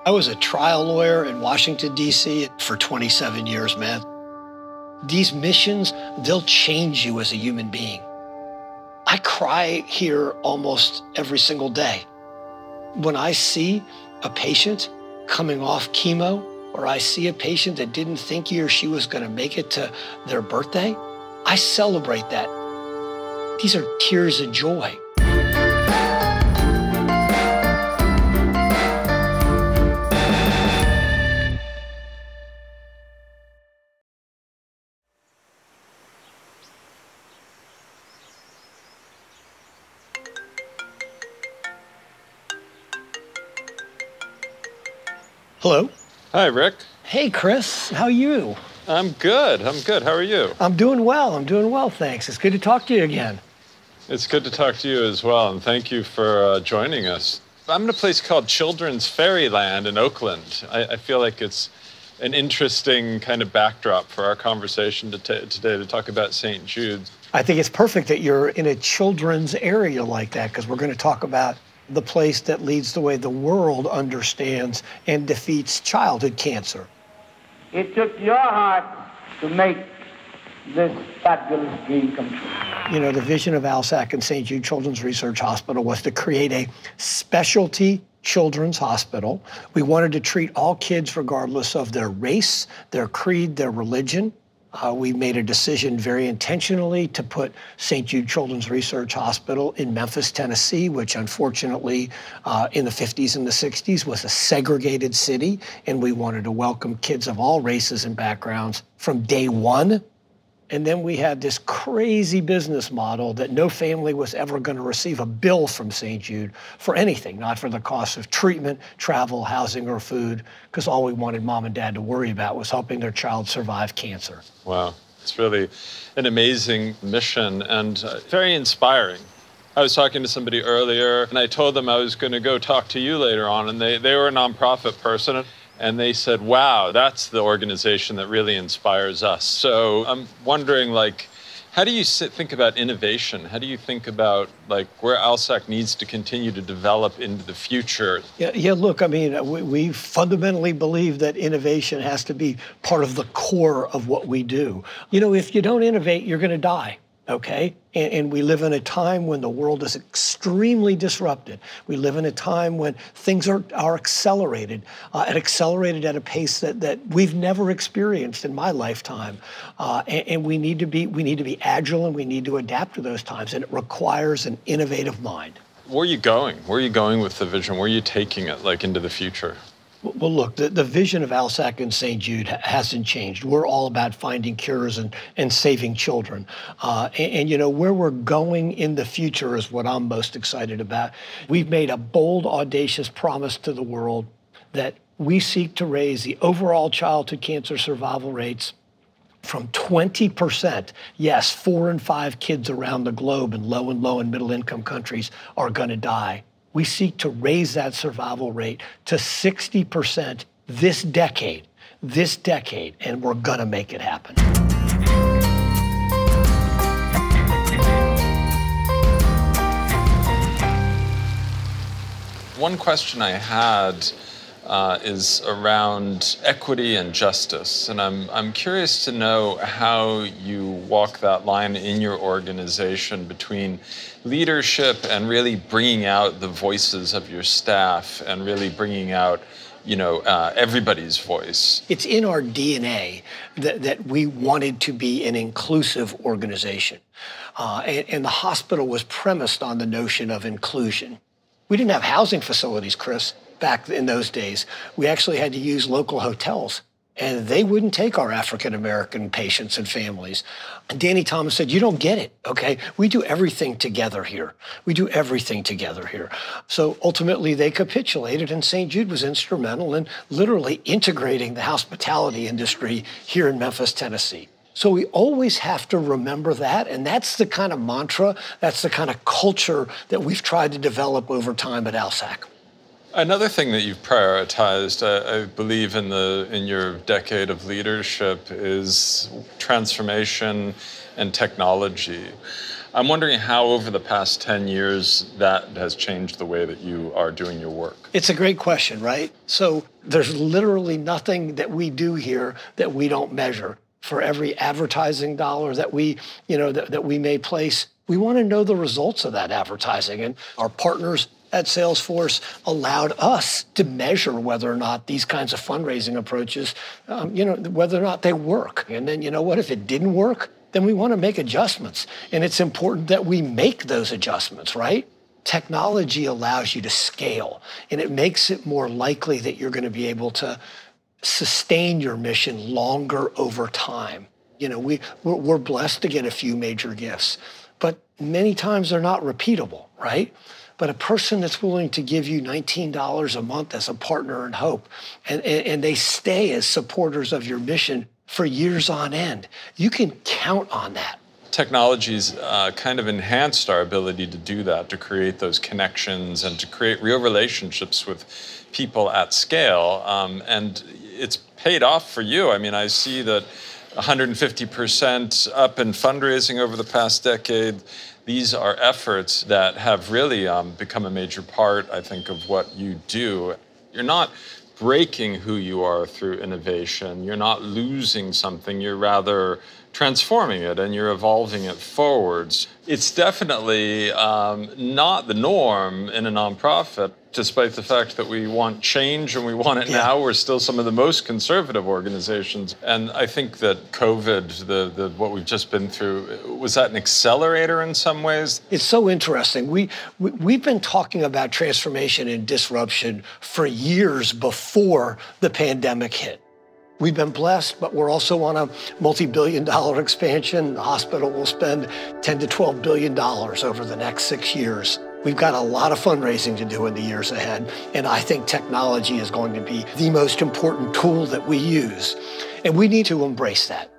I was a trial lawyer in Washington, D.C. for 27 years, man. These missions, they'll change you as a human being. I cry here almost every single day. When I see a patient coming off chemo, or I see a patient that didn't think he or she was going to make it to their birthday, I celebrate that. These are tears of joy. Hello. Hi, Rick. Hey, Chris. How are you? I'm good. How are you? I'm doing well, thanks. It's good to talk to you again. It's good to talk to you as well, and thank you for joining us. I'm in a place called Children's Fairyland in Oakland. I feel like it's an interesting kind of backdrop for our conversation today to talk about St. Jude's. I think it's perfect that you're in a children's area like that, because we're going to talk about the place that leads the way the world understands and defeats childhood cancer. It took your heart to make this fabulous dream come true. You know, the vision of Alsac and St. Jude Children's Research Hospital was to create a specialty children's hospital. We wanted to treat all kids regardless of their race, their creed, their religion. We made a decision very intentionally to put St. Jude Children's Research Hospital in Memphis, Tennessee, which unfortunately in the 50s and the 60s was a segregated city, and we wanted to welcome kids of all races and backgrounds from day one. And then we had this crazy business model that no family was ever going to receive a bill from St. Jude for anything, not for the cost of treatment, travel, housing, or food, because all we wanted mom and dad to worry about was helping their child survive cancer. Wow, it's really an amazing mission and very inspiring. I was talking to somebody earlier, and I told them I was going to go talk to you later on, and they were a nonprofit person. And they said, wow, that's the organization that really inspires us. So I'm wondering, how do you think about innovation? How do you think about, where ALSAC needs to continue to develop into the future? Yeah, look, I mean, we fundamentally believe that innovation has to be part of the core of what we do. You know, if you don't innovate, you're going to die. Okay? And we live in a time when the world is extremely disrupted. We live in a time when things are accelerated, and accelerated at a pace that we've never experienced in my lifetime. And we need to be agile, and we need to adapt to those times. And it requires an innovative mind. Where are you going? Where are you going with the vision? Where are you taking it, into the future? Well, look, the vision of Alsac and St. Jude hasn't changed. We're all about finding cures and saving children. And, you know, where we're going in the future is what I'm most excited about. We've made a bold, audacious promise to the world that we seek to raise the overall childhood cancer survival rates from 20%. Yes, 4 in 5 kids around the globe in low and middle income countries are going to die. We seek to raise that survival rate to 60% this decade, and we're gonna make it happen. One question I had is around equity and justice, and I'm curious to know how you walk that line in your organization between leadership and really bringing out the voices of your staff and really bringing out, everybody's voice. It's in our DNA that we wanted to be an inclusive organization, and the hospital was premised on the notion of inclusion. We didn't have housing facilities, Chris. Back in those days, we actually had to use local hotels, and they wouldn't take our African-American patients and families. And Danny Thomas said, you don't get it, okay? We do everything together here. So ultimately, they capitulated, and St. Jude was instrumental in literally integrating the hospitality industry here in Memphis, Tennessee. So we always have to remember that, and that's the kind of mantra, that's the kind of culture that we've tried to develop over time at ALSAC. Another thing that you've prioritized, I believe, in your decade of leadership is transformation and technology. I'm wondering how over the past 10 years that has changed the way that you are doing your work. It's a great question, right? So there's literally nothing that we do here that we don't measure. For every advertising dollar that we may place, we want to know the results of that advertising. And our partners at Salesforce allowed us to measure whether or not these kinds of fundraising approaches, whether or not they work. And then, if it didn't work, then we want to make adjustments. And it's important that we make those adjustments, right? Technology allows you to scale, and it makes it more likely that you're going to be able to sustain your mission longer over time. We're blessed to get a few major gifts, but many times they're not repeatable, right? But a person that's willing to give you $19 a month as a partner in hope, and they stay as supporters of your mission for years on end, you can count on that. Technology's kind of enhanced our ability to do that, to create those connections and to create real relationships with people at scale. And it's paid off for you. I mean, I see that 150% up in fundraising over the past decade. These are efforts that have really become a major part, I think, of what you do. You're not breaking who you are through innovation. You're not losing something. You're rather transforming it and you're evolving it forwards. It's definitely not the norm in a nonprofit, despite the fact that we want change and we want it now. We're still some of the most conservative organizations. And I think that COVID, what we've just been through, was that an accelerator in some ways? It's so interesting. We've been talking about transformation and disruption for years before the pandemic hit. We've been blessed, but we're also on a multi-billion-dollar expansion. The hospital will spend $10 to $12 billion over the next 6 years. We've got a lot of fundraising to do in the years ahead, and I think technology is going to be the most important tool that we use, and we need to embrace that.